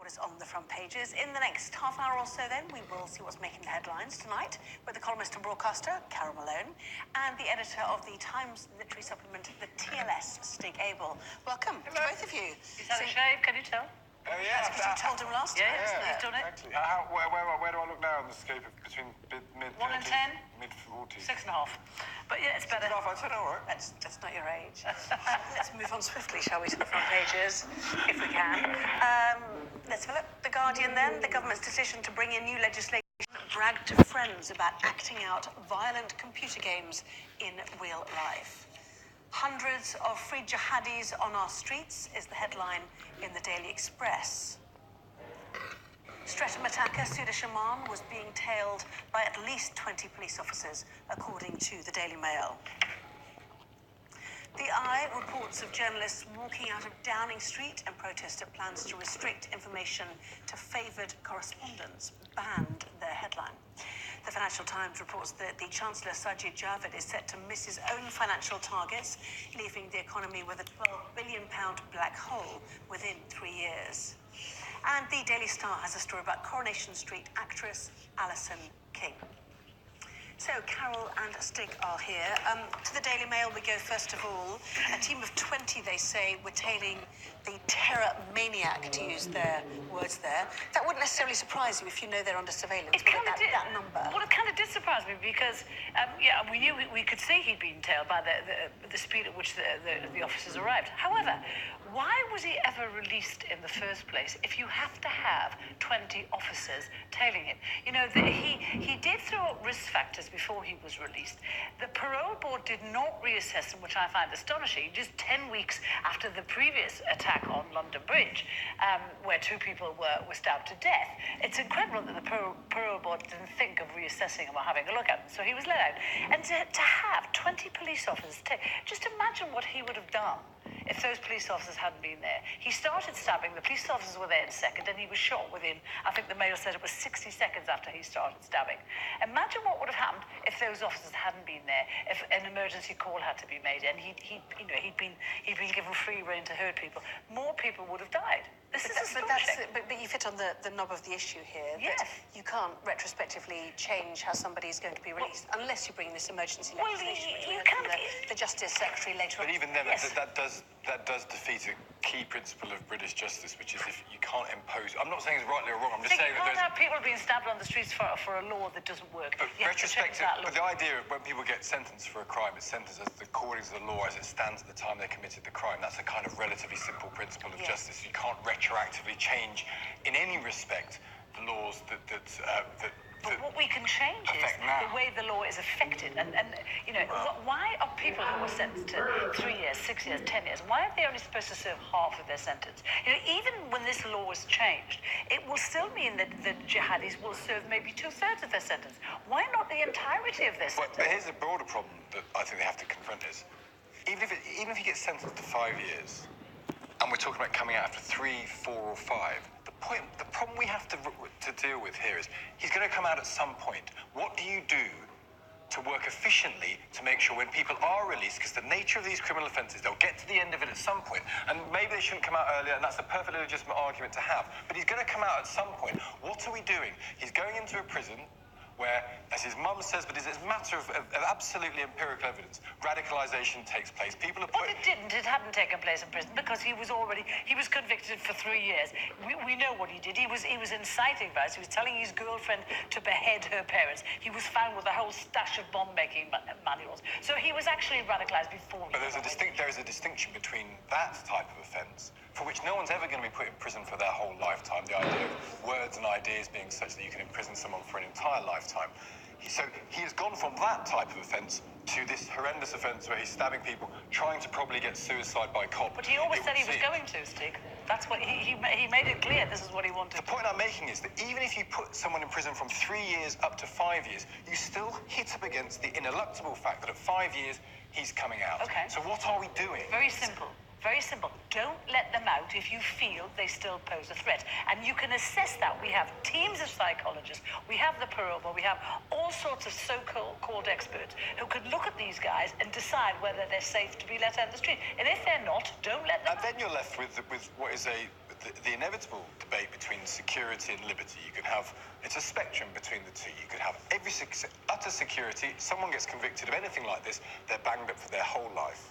is on the front pages. In the next half hour or so, then, we will see what's making the headlines tonight with the columnist and broadcaster, Carol Malone, and the editor of the Times literary supplement, the TLS, Stig Abel. Welcome to both of you. He's had a shave, can you tell? Oh, yeah. That's because you told him last time, isn't it? He's done it. Actually, where do I look now on the scope of between mid 1 and 10? Mid 40s. 6.5. But yeah, it's better. 6.5, I said, all right. That's not your age. Let's move on swiftly, shall we, to the front pages, if we can. Let's have a look. The Guardian, then. The government's decision to bring in new legislation bragged to friends about acting out violent computer games in real life. Hundreds of free jihadis on our streets is the headline in the Daily Express. Streatham attacker Suda Shaman was being tailed by at least 20 police officers, according to the Daily Mail. The Eye reports of journalists walking out of Downing Street in protest at plans to restrict information to favoured correspondents, banned their headline. The Financial Times reports that the Chancellor Sajid Javid is set to miss his own financial targets, leaving the economy with a £12 billion black hole within 3 years. And the Daily Star has a story about Coronation Street actress Alison King. So, Carol and Stig are here. To the Daily Mail we go first of all. A team of 20, they say, were tailing the terror maniac, to use their words there. That wouldn't necessarily surprise you if you know they're under surveillance. It kind of did. That number. Well, it kind of did surprise me because, we knew we could see he'd been tailed by the speed at which the officers arrived. However, why was he ever released in the first place if you have to have 20 officers tailing him? You know, he did throw up risk factors before he was released. The parole board did not reassess them, which I find astonishing, just 10 weeks after the previous attack on London Bridge, where 2 people were stabbed to death. It's incredible that the parole board didn't think of reassessing him or having a look at him, so he was let out. And to have 20 police officers just imagine what he would have done if those police officers hadn't been there. He started stabbing, the police officers were there in a second, and he was shot within, I think the Mail said it was 60 seconds after he started stabbing. Imagine what would have happened if those officers hadn't been there, if an emergency call had to be made, and he'd been given free rein to hurt people. More people would have died. This is astonishing. But you fit on the nub of the issue here. Yes. That you can't retrospectively change how somebody is going to be released unless you bring in this emergency legislation, which we heard from the Justice Secretary later on. But even then, Yes. that does defeat a key principle of British justice, which is if you can't impose... I'm not saying it's rightly or wrong, I'm just saying that You there's... can't have people being stabbed on the streets for a law that doesn't work. But You have to change retrospective, that law. but the idea of when people get sentenced for a crime, it's sentenced according to the law as it stands at the time they committed the crime. That's a kind of relatively simple principle of justice. You can't retroactively change, in any respect, the laws that But what we can change is affect now. the way the law is affected. And you know, why are people who are sentenced to 3 years, 6 years, 10 years, why are they only supposed to serve half of their sentence? You know, even when this law is changed, it will still mean that the jihadis will serve maybe 2/3 of their sentence. Why not the entirety of their sentence? But here's a broader problem that I think they have to confront is, even if he gets sentenced to 5 years, and we're talking about coming out after 3, 4, or 5, the problem we have to deal with here is he's going to come out at some point. What do you do to work efficiently to make sure when people are released, because the nature of these criminal offences, they'll get to the end of it at some point, and maybe they shouldn't come out earlier, and that's a perfectly legitimate argument to have, but he's going to come out at some point. What are we doing? He's going into a prison where, as his mum says, but it's a matter of absolutely empirical evidence, radicalisation takes place. People are Well, it didn't. It hadn't taken place in prison because he was convicted for 3 years. We know what he did. He was inciting violence. He was telling his girlfriend to behead her parents. He was found with a whole stash of bomb-making manuals. So he was actually radicalised before. But there is a distinction between that type of offence, for which no one's ever going to be put in prison for their whole lifetime. The idea of words and ideas being such that you can imprison someone for an entire lifetime. So he has gone from that type of offence to this horrendous offence where he's stabbing people, trying to probably get suicide by cop. But he always said he was going to, Stig. That's what he made it clear. This is what he wanted. The point I'm making is that even if you put someone in prison from 3 years up to 5 years, you still hit up against the ineluctable fact that at 5 years, he's coming out. Okay. So what are we doing? Very simple. Very simple. Don't let them out if you feel they still pose a threat. And you can assess that. We have teams of psychologists. We have the parole board. We have all sorts of so-called experts who could look at these guys and decide whether they're safe to be let out in the street. And if they're not, don't let them out. And then you're left with what is the inevitable debate between security and liberty. You can have, it's a spectrum between the two. You could have utter security, someone gets convicted of anything like this, they're banged up for their whole life.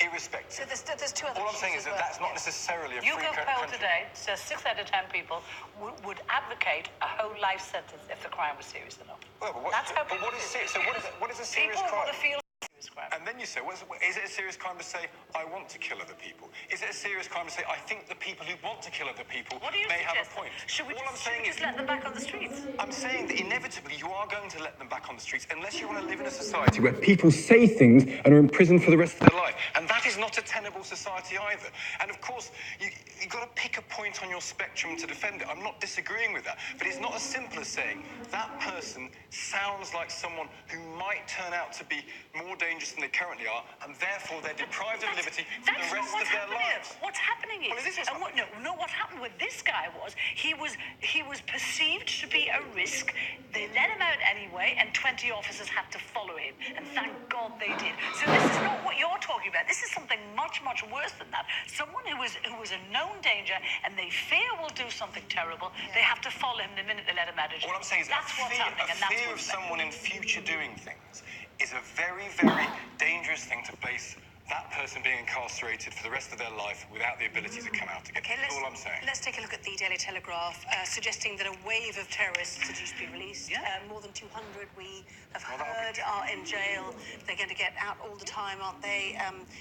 Irrespective. So there's two other All I'm saying is issues that as that's well. not necessarily a You free go poll country. today, says 6 out of 10 people would advocate a whole life sentence if the crime was serious enough. Well, but That's how but what is serious? So what is a serious people crime? want to feel serious crime. And then you say, is it a serious crime to say, I want to kill other people? Is it a serious crime to say, I think the people who want to kill other people What do you may have a suggest? point? Should we All I'm just, saying is, let them back on the streets? I'm saying that inevitably you are going to let them back on the streets unless you want to live in a society where people say things and are in prison for the rest of their life. And that is not a tenable society either. And of course, you've got to pick a point on your spectrum to defend it. I'm not disagreeing with that. But it's not as simple as saying that person sounds like someone who might turn out to be more dangerous than they currently are, and therefore they're deprived of liberty for the rest of their lives. What's happening is, Well, is this what's what happened with this guy was he was perceived to be a risk. They let him out anyway, and 20 officers had to follow him, and thank God they did. So this is not what you're talking about. This is something much, much worse than that. Someone who was a known danger, and they fear will do something terrible. They have to follow him the minute they let him out of jail. All I'm saying is that's what's happening, and a that's fear of what's someone in future doing things is a very, very dangerous thing to place that person being incarcerated for the rest of their life without the ability to come out again. Okay, That's all I'm saying. let's take a look at the Daily Telegraph, suggesting that a wave of terrorists are due to be released. Yeah. More than 200 we have Well, that'll heard are in jail. They're going to get out all the time, aren't they?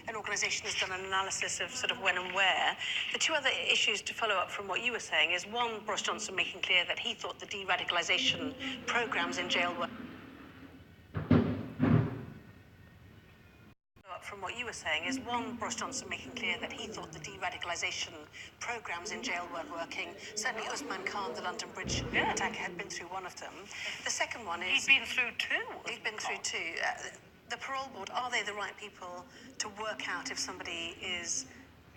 An organisation has done an analysis of sort of when and where. The two other issues to follow up from what you were saying is, one, Boris Johnson making clear that he thought the de-radicalisation programmes in jail were... From what you were saying is, one, Boris Johnson making clear that he thought the de-radicalisation programmes in jail weren't working. Certainly Usman Khan, the London Bridge attacker, had been through one of them. The second one is... He'd been through two. He'd been through two. The parole board, are they the right people to work out if somebody is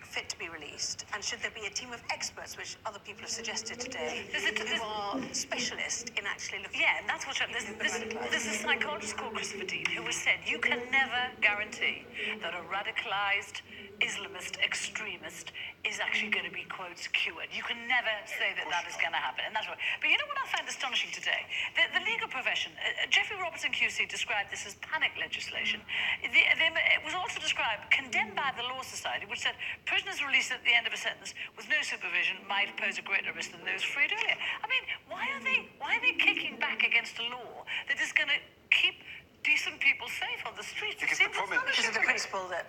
fit to be released? And should there be a team of experts, which other people have suggested today, who are specialists in actually looking at... Yeah, and that's what's happening. There's a psychologist called Christopher Dean who has said you can never guarantee that a radicalised Islamist extremist is actually going to be, quotes, cured. You can never say that that is going to happen. And that's right. But you know what I found astonishing today? The legal profession, Jeffrey Robertson QC described this as panic legislation. It was also described, condemned by the Law Society, which said prisoners released at the end of a sentence with no supervision might pose a greater risk than those freed earlier. I mean, why are they kicking back against a law that is going to keep decent people safe on the streets? Because the problem is... This is the principle that...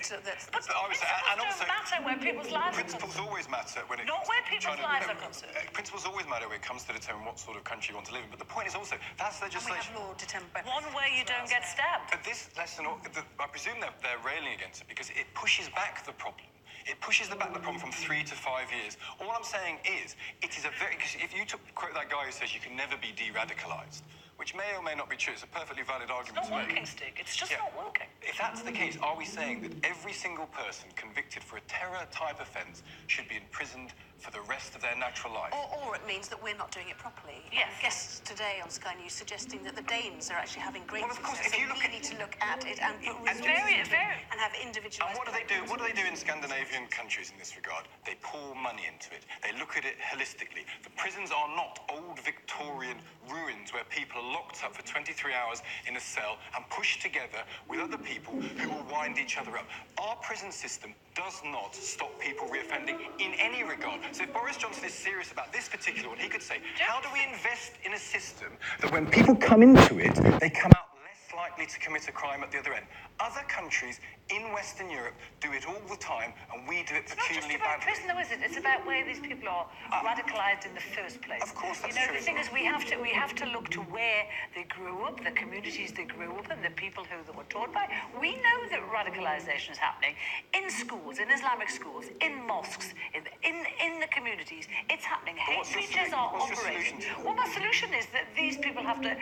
But I would say, and also, don't matter where people's lives are principles concerned. always matter when it Not comes where to people's trying to- lives are concerned. Principles always matter when it comes to determine what sort of country you want to live in. But the point is also, that's And we have legislation. law determined by... One way you don't get stabbed. But this lesson, I presume they're railing against it because it pushes back the problem. It pushes back the problem from 3 to 5 years. All I'm saying is, it is a very... Because if you quote that guy who says you can never be de-radicalised, which may or may not be true, it's a perfectly valid argument It's to not make. working, Stig. It's just not working. If that's the case, are we saying that every single person convicted for a terror-type offence should be imprisoned for the rest of their natural life? Or it means that we're not doing it properly. Yes. Guests today on Sky News suggesting that the Danes are actually having great Well, of course, success. if you So look we at- need to look at it and put And resources very- and have individualised... And what do they do? What do they do in Scandinavian countries in this regard? They pour money into it. They look at it holistically. The prisons are not old Victorian ruins where people are locked up for 23 hours in a cell and pushed together with other people who will wind each other up. Our prison system does not stop people reoffending in any regard. So if Boris Johnson is serious about this particular one, he could say, how do we invest in a system that when people come into it, they come out less likely to commit a crime at the other end? Other countries in Western Europe do it all the time, and we do it It's not just peculiarly about badly. prison, though, is it? It's about where these people are radicalised in the first place. Of course, that's you know, true. the thing is, we have to look to where they grew up, the communities they grew up in, the people who they were taught by. We know that radicalisation is happening in schools, in Islamic schools, in mosques, in the communities. It's happening. Hate what's your preachers solution? are What's your operating. solution to it? Well, my solution is that these people have to,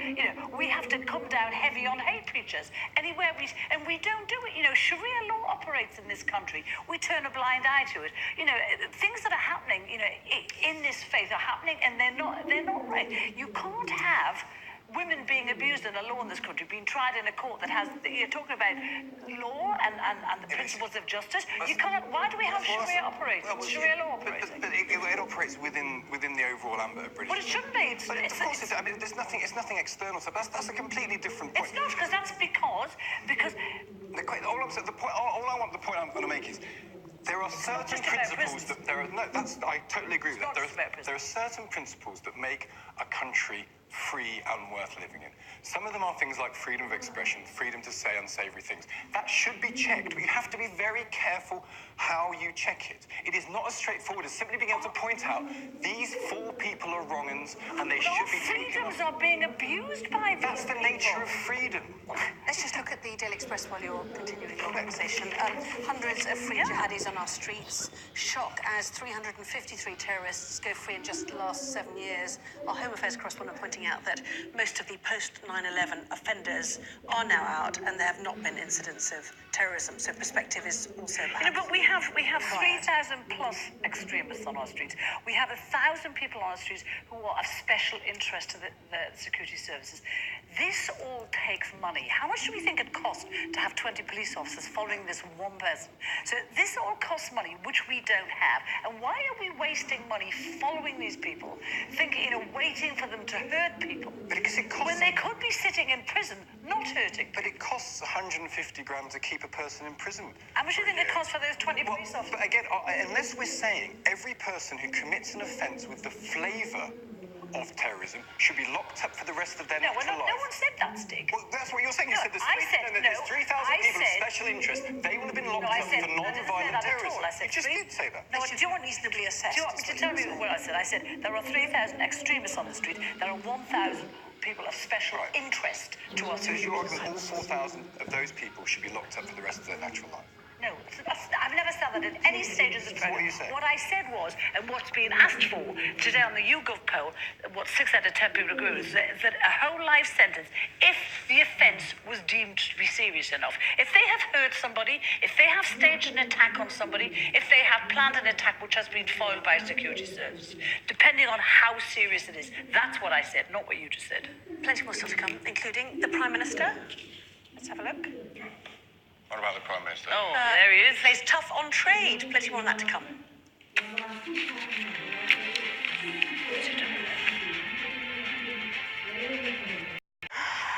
we have to come down heavy on hate preachers anywhere we don't do it. Sharia law operates in this country. We turn a blind eye to it. Things that are happening, in this faith are happening, and they're not right. You can't have women being abused in a law in this country, being tried in a court that has, you're talking about law and the principles of justice. You can't, why do we have Sharia operating? Sharia law operating? But it operates within the overall ambit of British. Well, it shouldn't be. But of course, I mean, it's nothing external. So that's a completely different point. It's not, because that's because The point I'm going to make is there are certain principles that I totally agree with that. There are certain principles that make a country free and worth living in. Some of them are things like freedom of expression, freedom to say unsavory things. That should be checked, but you have to be very careful how you check it. It is not as straightforward as simply being able to point out these 4 people are wrong-uns and they should be taken off. freedoms are being abused by That's the nature of freedom. Let's just look at the Daily Express while you're continuing your conversation. Hundreds of free jihadis on our streets. Shock as 353 terrorists go free in just the last 7 years. Our Home Affairs correspondent pointing out that most of the post-9/11 offenders are now out and there have not been incidents of terrorism. So perspective is also You know, but we have 3,000 plus extremists on our streets. We have 1,000 people on our streets who are of special interest to the security services. This all takes money. How much do we think it costs to have 20 police officers following this one person? So this all costs money, which we don't have. And why are we wasting money following these people, thinking, waiting for them to hurt people? Because it costs. When they could be sitting in prison, not hurting. But it costs 150 grand to keep a person in prison. How much do you think it costs for those 20 police officers? But again, unless we're saying every person who commits an offence with the flavour of terrorism should be locked up for the rest of their natural life. No one said that, Stig. Well, that's what you're saying. You No, said there's I said 3,000 people of special interest. They will have been locked up for non-violent terrorism. I You just did say that. No, Do you want reasonably assessed? Do you want me to tell you what I said? I said there are 3,000 extremists on the street. There are 1,000 people of special interest to us. So you're arguing all 4,000 of those people should be locked up for the rest of their natural life? No, I've never said that at any stage of the program. What are you saying? What I said was, and what's being asked for today on the YouGov poll, what 6 out of 10 people agree with, is that a whole life sentence, if the offence was deemed to be serious enough, if they have hurt somebody, if they have staged an attack on somebody, if they have planned an attack which has been foiled by a security service, depending on how serious it is, that's what I said, not what you just said. Plenty more still to come, including the Prime Minister. Let's have a look. What about the Prime Minister? Oh, there he is. Plays tough on trade. Plenty more on that to come.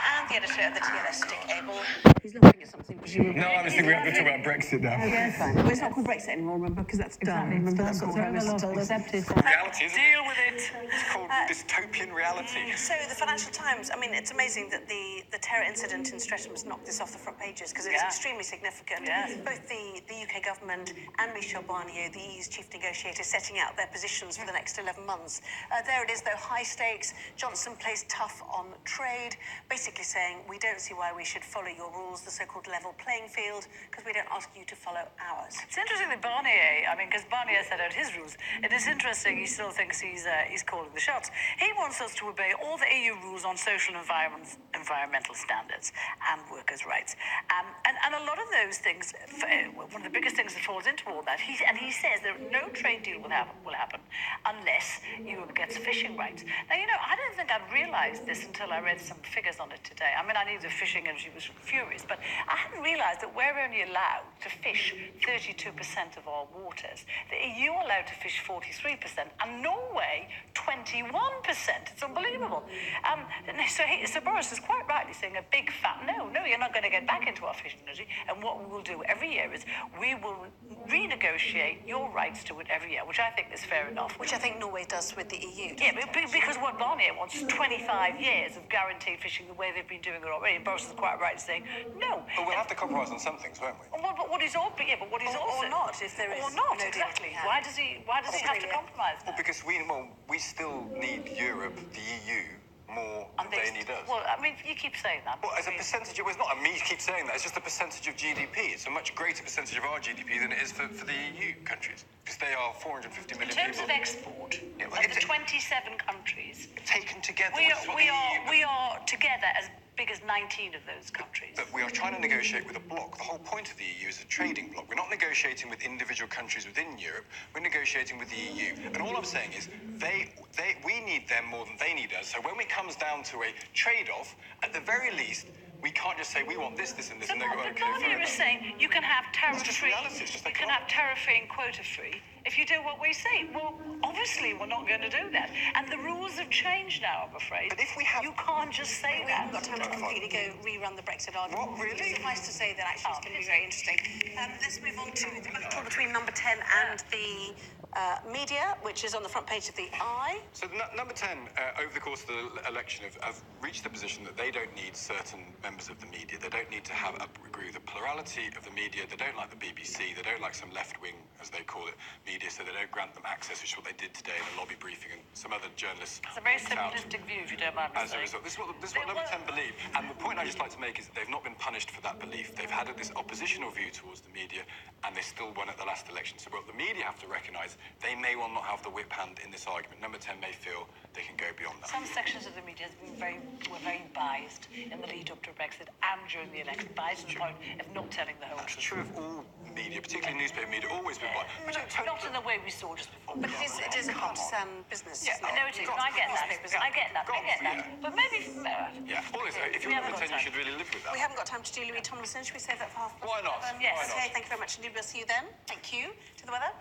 And the editor of the TLS, Stig Abel. He's looking at something. No, I was thinking we have to talk about Brexit now. Yes, fine. Well, it's not called Brexit anymore, remember, because that's done. Remember, that's what the Prime Minister told us. Reality, isn't it? Deal with it. It's called dystopian reality. So the Financial Times, I mean, it's amazing that the terror incident in Streatham has knocked this off the front pages because it's extremely significant. Yes. Both the UK government and Michel Barnier, the EU's chief negotiator, setting out their positions for the next 11 months. There it is, though, high stakes. Johnson plays tough on trade, basically saying we don't see why we should follow your rules, the so-called level playing field, because we don't ask you to follow ours. It's interesting that Barnier, because Barnier set out his rules. It is interesting he still thinks he's calling the shots. He wants us to obey all the EU rules on social and environmental standards and workers' rights. And a lot of those things, one of the biggest things that falls into all that, he says that no trade deal will happen unless Europe gets fishing rights. Now, I don't think I'd realised this until I read some figures on it today. I mean, I knew the fishing industry was furious, but I hadn't realised that we're only allowed to fish 32% of our waters. The EU are allowed to fish 43%, and Norway 21%. It's unbelievable. So Boris is quite rightly saying a big fat no, you're not going to get back into our fishing industry. And what we will do every year is we will renegotiate your rights to it every year, which I think is fair enough. Which I think Norway does with the EU. Yeah, because what Barnier wants is 25 years of guaranteed fishing the way they've been doing it already. And Boris is quite right saying no. But we'll have to compromise on some things, won't we? But what he's all, Or not, if there is or not, no deal to exactly. be had. Why does he have to compromise? Well, because we still need Europe, the EU, more than they need us. Well, I mean, you keep saying that. Well, as a percentage, it's not me keep saying that, it's just a percentage of GDP. It's a much greater percentage of our GDP than it is for the EU countries. Because they are 450 million In terms people. of export, Yeah, well, of the 27 countries, taken together. we are together as big as 19 of those countries. But we are trying to negotiate with a bloc. The whole point of the EU is a trading bloc. We're not negotiating with individual countries within Europe. We're negotiating with the EU. And all I'm saying is we need them more than they need us. So when it comes down to a trade-off, at the very least, we can't just say we want this, this, and this, So and they go, the okay, Guardian fair is enough. saying you can have It's just tariff-free, reality, it's just you like can have tariff-free and quota-free if you do what we say. Well, obviously we're not going to do that. And the rules have changed now, I'm afraid. But if we have- You can't just say We that. haven't got time to completely go rerun the Brexit argument. What, really? Suffice to say that actually it's going to be very interesting. Let's move on to the battle between Number 10 and the media, which is on the front page of the Eye. So number 10, over the course of the election, have reached the position that they don't need certain members of the media. They don't need to agree with the plurality of the media. They don't like the BBC. They don't like some left-wing, as they call it, media, so they don't grant them access, which is what they did today in a lobby briefing, and some other journalists. It's a very found simplistic view, if you don't mind me As a saying. result, this is what number 10 believe. And the point I just like to make is that they've not been punished for that belief. They've had this oppositional view towards the media, and they still won at the last election. So what the media have to recognise, they may well not have the whip hand in this argument. Number 10 may feel they can go beyond that. Some sections of the media were very biased in the lead up to Brexit and during the election, biased to the point of not telling the whole That's truth. true of all media, particularly newspaper media, always been biased. But Not in the way we saw just before. But it is a partisan business. Yeah, isn't it? no, it is. I get that. I get that. I get that. Yeah. But maybe. Yeah, all this, if you're We haven't number 10, got you should really live with that. We haven't got time to do Louis Tomlinson. Should we save that for half past Why not? 11? Yes. Why not? Okay, thank you very much indeed. We'll see you then. Thank you. To the weather.